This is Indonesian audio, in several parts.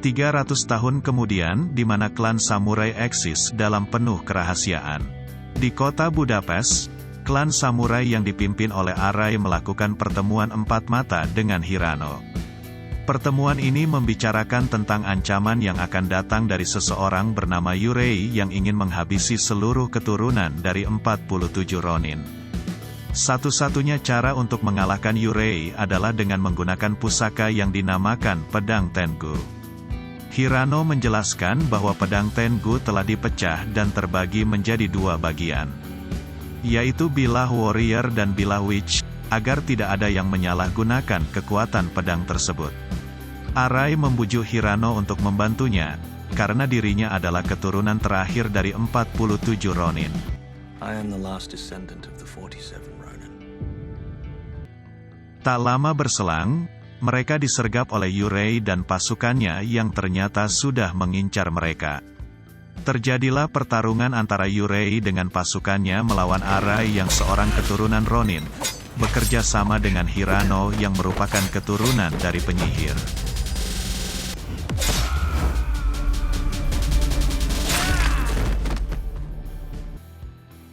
300 tahun kemudian, di mana klan samurai eksis dalam penuh kerahasiaan. Di kota Budapest, klan samurai yang dipimpin oleh Arai melakukan pertemuan empat mata dengan Hirano. Pertemuan ini membicarakan tentang ancaman yang akan datang dari seseorang bernama Yurei yang ingin menghabisi seluruh keturunan dari 47 Ronin. Satu-satunya cara untuk mengalahkan Yurei adalah dengan menggunakan pusaka yang dinamakan Pedang Tengu. Hirano menjelaskan bahwa pedang Tengu telah dipecah dan terbagi menjadi dua bagian, yaitu bilah warrior dan bilah witch, agar tidak ada yang menyalahgunakan kekuatan pedang tersebut. Arai membujuk Hirano untuk membantunya, karena dirinya adalah keturunan terakhir dari 47 Ronin. I am the last descendant of the 47 Ronin. Tak lama berselang, mereka disergap oleh Yurei dan pasukannya yang ternyata sudah mengincar mereka. Terjadilah pertarungan antara Yurei dengan pasukannya melawan Arai yang seorang keturunan Ronin, bekerja sama dengan Hirano yang merupakan keturunan dari penyihir.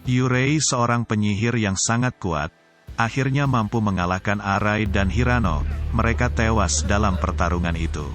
Yurei, seorang penyihir yang sangat kuat, akhirnya mampu mengalahkan Arai dan Hirano. Mereka tewas dalam pertarungan itu.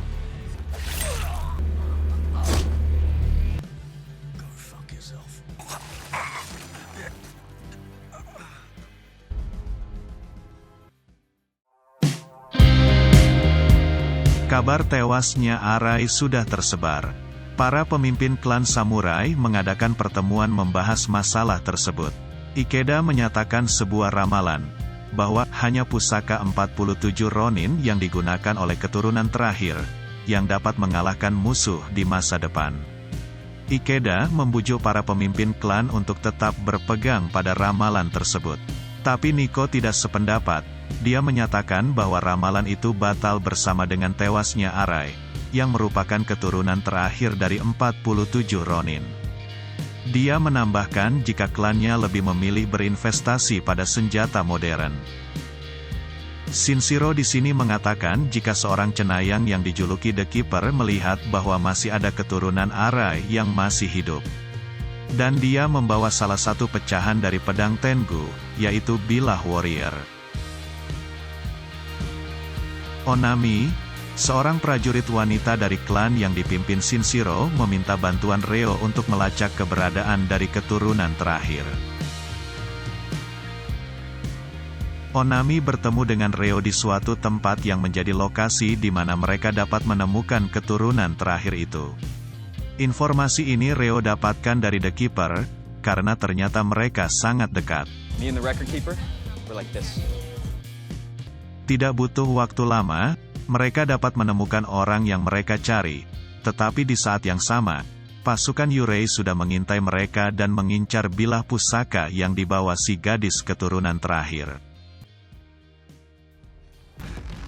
Kabar tewasnya Arai sudah tersebar. Para pemimpin klan samurai mengadakan pertemuan membahas masalah tersebut. Ikeda menyatakan sebuah ramalan, bahwa hanya pusaka 47 Ronin yang digunakan oleh keturunan terakhir, yang dapat mengalahkan musuh di masa depan. Ikeda membujuk para pemimpin klan untuk tetap berpegang pada ramalan tersebut. Tapi Nico tidak sependapat. Dia menyatakan bahwa ramalan itu batal bersama dengan tewasnya Arai, yang merupakan keturunan terakhir dari 47 Ronin. Dia menambahkan jika klannya lebih memilih berinvestasi pada senjata modern. Shinshiro di sini mengatakan jika seorang cenayang yang dijuluki The Keeper melihat bahwa masih ada keturunan Arai yang masih hidup. Dan dia membawa salah satu pecahan dari pedang Tengu, yaitu bilah warrior. Onami, seorang prajurit wanita dari klan yang dipimpin Shinshiro, meminta bantuan Reo untuk melacak keberadaan dari keturunan terakhir. Onami bertemu dengan Reo di suatu tempat yang menjadi lokasi di mana mereka dapat menemukan keturunan terakhir itu. Informasi ini Reo dapatkan dari The Keeper, karena ternyata mereka sangat dekat. Me and the record keeper, we're like this. Tidak butuh waktu lama, mereka dapat menemukan orang yang mereka cari, tetapi di saat yang sama, pasukan Yurei sudah mengintai mereka dan mengincar bilah pusaka yang dibawa si gadis keturunan terakhir.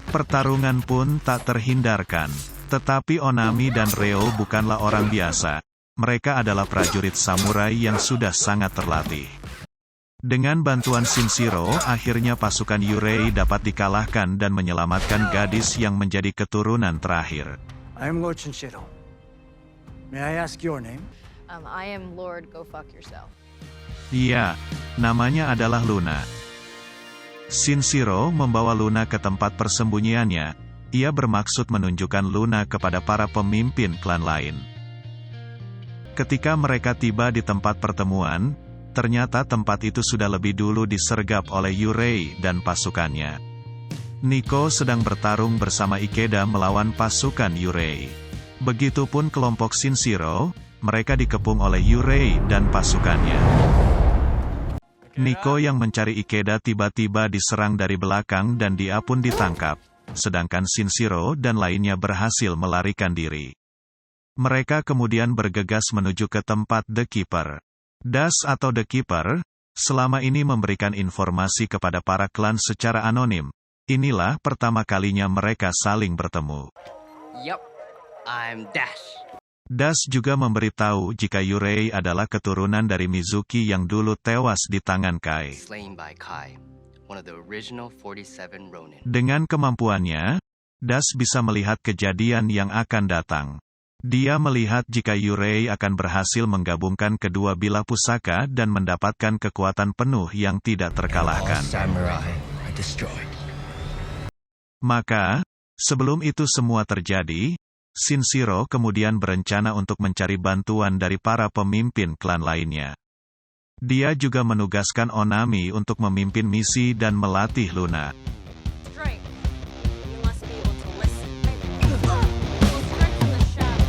Pertarungan pun tak terhindarkan, tetapi Onami dan Reo bukanlah orang biasa. Mereka adalah prajurit samurai yang sudah sangat terlatih. Dengan bantuan Shinshiro, akhirnya pasukan Yurei dapat dikalahkan dan menyelamatkan gadis yang menjadi keturunan terakhir. I am Lord Shinshiro. May I ask your name? I am Lord Go Fuck Yourself. Iya, namanya adalah Luna. Shinshiro membawa Luna ke tempat persembunyiannya. Ia bermaksud menunjukkan Luna kepada para pemimpin klan lain. Ketika mereka tiba di tempat pertemuan, ternyata tempat itu sudah lebih dulu disergap oleh Yurei dan pasukannya. Nico sedang bertarung bersama Ikeda melawan pasukan Yurei. Begitupun kelompok Shinshiro, mereka dikepung oleh Yurei dan pasukannya. Nico yang mencari Ikeda tiba-tiba diserang dari belakang dan dia pun ditangkap, sedangkan Shinshiro dan lainnya berhasil melarikan diri. Mereka kemudian bergegas menuju ke tempat The Keeper. Das atau The Keeper, selama ini memberikan informasi kepada para klan secara anonim. Inilah pertama kalinya mereka saling bertemu. Yup, I'm Dash. Das juga memberitahu jika Yurei adalah keturunan dari Mizuki yang dulu tewas di tangan Kai. Slain by Kai, one of the original 47 Ronin. Dengan kemampuannya, Das bisa melihat kejadian yang akan datang. Dia melihat jika Yurei akan berhasil menggabungkan kedua bilah pusaka dan mendapatkan kekuatan penuh yang tidak terkalahkan. samurai are destroyed. Maka, sebelum itu semua terjadi, Shinshiro kemudian berencana untuk mencari bantuan dari para pemimpin klan lainnya. Dia juga menugaskan Onami untuk memimpin misi dan melatih Luna. Strength. You must be able to listen. Will strengthen the shadow.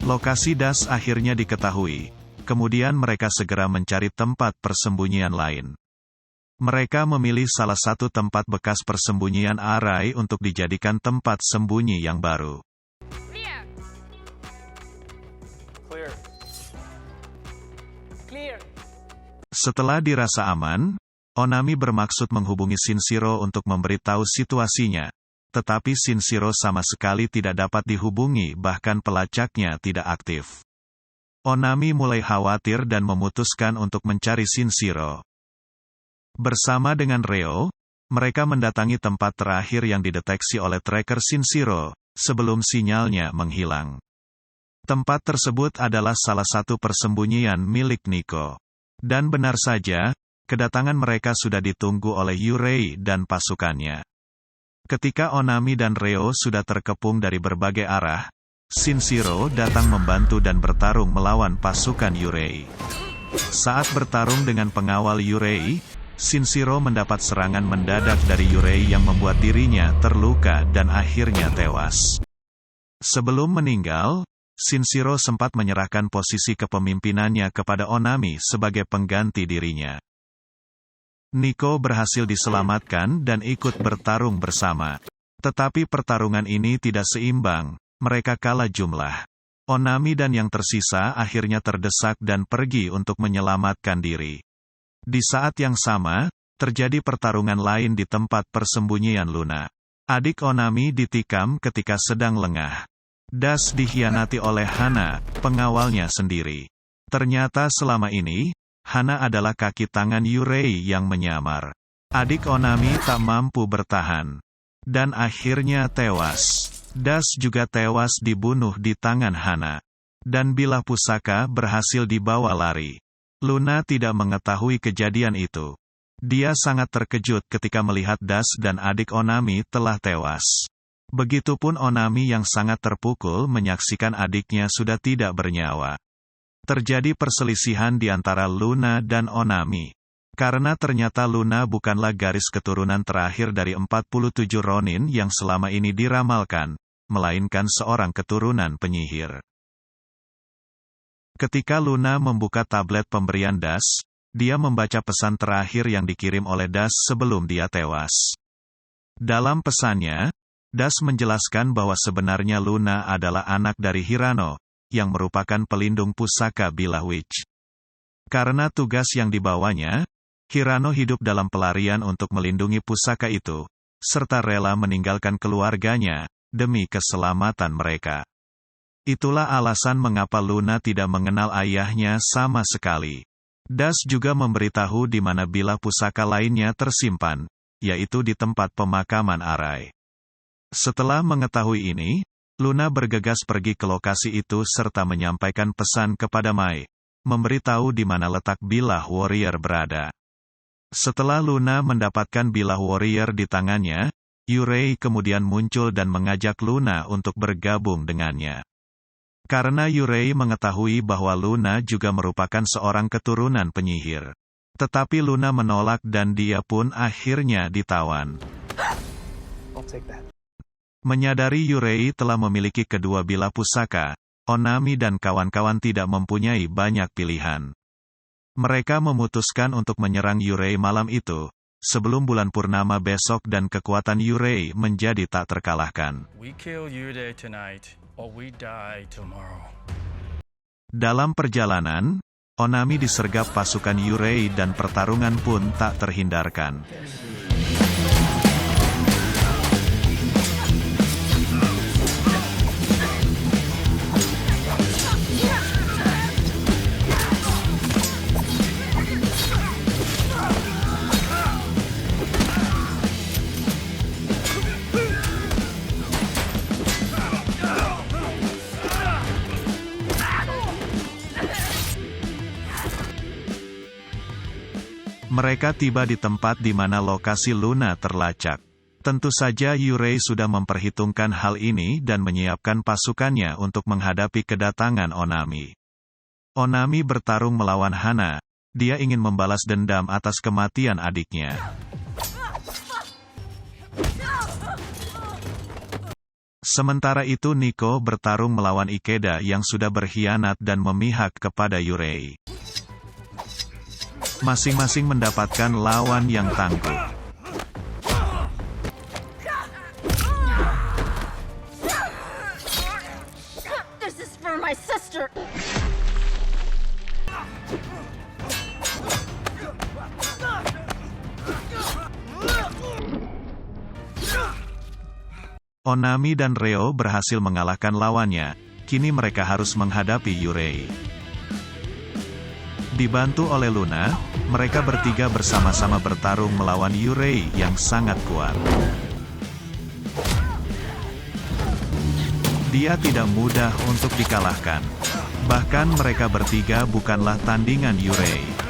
Lokasi Das akhirnya diketahui. Kemudian mereka segera mencari tempat persembunyian lain. Mereka memilih salah satu tempat bekas persembunyian Arai untuk dijadikan tempat sembunyi yang baru. Clear. Clear. Clear. Setelah dirasa aman, Onami bermaksud menghubungi Shinshiro untuk memberitahu situasinya. Tetapi Shinshiro sama sekali tidak dapat dihubungi, bahkan pelacaknya tidak aktif. Onami mulai khawatir dan memutuskan untuk mencari Shinshiro. Bersama dengan Reo, mereka mendatangi tempat terakhir yang dideteksi oleh tracker Shinshiro, sebelum sinyalnya menghilang. Tempat tersebut adalah salah satu persembunyian milik Nico. Dan benar saja, kedatangan mereka sudah ditunggu oleh Yurei dan pasukannya. Ketika Onami dan Reo sudah terkepung dari berbagai arah, Shinshiro datang membantu dan bertarung melawan pasukan Yurei. Saat bertarung dengan pengawal Yurei, Shinshiro mendapat serangan mendadak dari Yurei yang membuat dirinya terluka dan akhirnya tewas. Sebelum meninggal, Shinshiro sempat menyerahkan posisi kepemimpinannya kepada Onami sebagai pengganti dirinya. Nico berhasil diselamatkan dan ikut bertarung bersama. Tetapi pertarungan ini tidak seimbang, mereka kalah jumlah. Onami dan yang tersisa akhirnya terdesak dan pergi untuk menyelamatkan diri. Di saat yang sama, terjadi pertarungan lain di tempat persembunyian Luna. Adik Onami ditikam ketika sedang lengah. Das dikhianati oleh Hana, pengawalnya sendiri. Ternyata selama ini, Hana adalah kaki tangan Yurei yang menyamar. Adik Onami tak mampu bertahan. Dan akhirnya tewas. Das juga tewas dibunuh di tangan Hana. Dan bilah pusaka berhasil dibawa lari. Luna tidak mengetahui kejadian itu. Dia sangat terkejut ketika melihat Das dan adik Onami telah tewas. Begitupun Onami yang sangat terpukul menyaksikan adiknya sudah tidak bernyawa. Terjadi perselisihan di antara Luna dan Onami. Karena ternyata Luna bukanlah garis keturunan terakhir dari 47 Ronin yang selama ini diramalkan, melainkan seorang keturunan penyihir. Ketika Luna membuka tablet pemberian Das, dia membaca pesan terakhir yang dikirim oleh Das sebelum dia tewas. Dalam pesannya, Das menjelaskan bahwa sebenarnya Luna adalah anak dari Hirano, yang merupakan pelindung pusaka Bilah Witch. Karena tugas yang dibawanya, Hirano hidup dalam pelarian untuk melindungi pusaka itu, serta rela meninggalkan keluarganya, demi keselamatan mereka. Itulah alasan mengapa Luna tidak mengenal ayahnya sama sekali. Das juga memberitahu di mana bilah pusaka lainnya tersimpan, yaitu di tempat pemakaman Arai. Setelah mengetahui ini, Luna bergegas pergi ke lokasi itu serta menyampaikan pesan kepada Mai, memberitahu di mana letak bilah warrior berada. Setelah Luna mendapatkan bilah warrior di tangannya, Yurei kemudian muncul dan mengajak Luna untuk bergabung dengannya. Karena Yurei mengetahui bahwa Luna juga merupakan seorang keturunan penyihir. Tetapi Luna menolak dan dia pun akhirnya ditawan. I'll take that. Menyadari Yurei telah memiliki kedua bilah pusaka, Onami dan kawan-kawan tidak mempunyai banyak pilihan. Mereka memutuskan untuk menyerang Yurei malam itu, sebelum bulan purnama besok dan kekuatan Yurei menjadi tak terkalahkan. We kill Yurei tonight, or we die tomorrow. Dalam perjalanan, Onami disergap pasukan Yurei dan pertarungan pun tak terhindarkan. Mereka tiba di tempat di mana lokasi Luna terlacak. Tentu saja Yurei sudah memperhitungkan hal ini dan menyiapkan pasukannya untuk menghadapi kedatangan Onami. Onami bertarung melawan Hana. Dia ingin membalas dendam atas kematian adiknya. Sementara itu Nico bertarung melawan Ikeda yang sudah berkhianat dan memihak kepada Yurei. Masing-masing mendapatkan lawan yang tangguh. This is for my sister. Onami dan Reo berhasil mengalahkan lawannya, kini mereka harus menghadapi Yurei. Dibantu oleh Luna, mereka bertiga bersama-sama bertarung melawan Yurei yang sangat kuat. Dia tidak mudah untuk dikalahkan. Bahkan mereka bertiga bukanlah tandingan Yurei.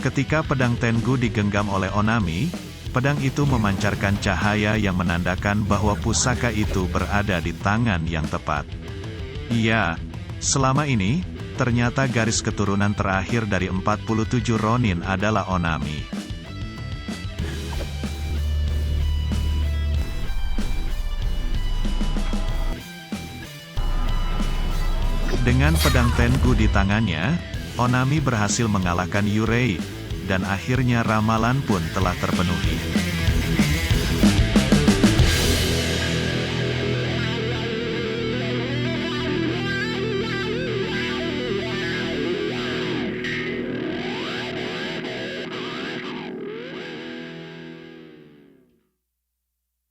Ketika pedang Tengu digenggam oleh Onami, pedang itu memancarkan cahaya yang menandakan bahwa pusaka itu berada di tangan yang tepat. Iya, selama ini, ternyata garis keturunan terakhir dari 47 Ronin adalah Onami. Dengan pedang Tengu di tangannya, Onami berhasil mengalahkan Yurei, dan akhirnya ramalan pun telah terpenuhi.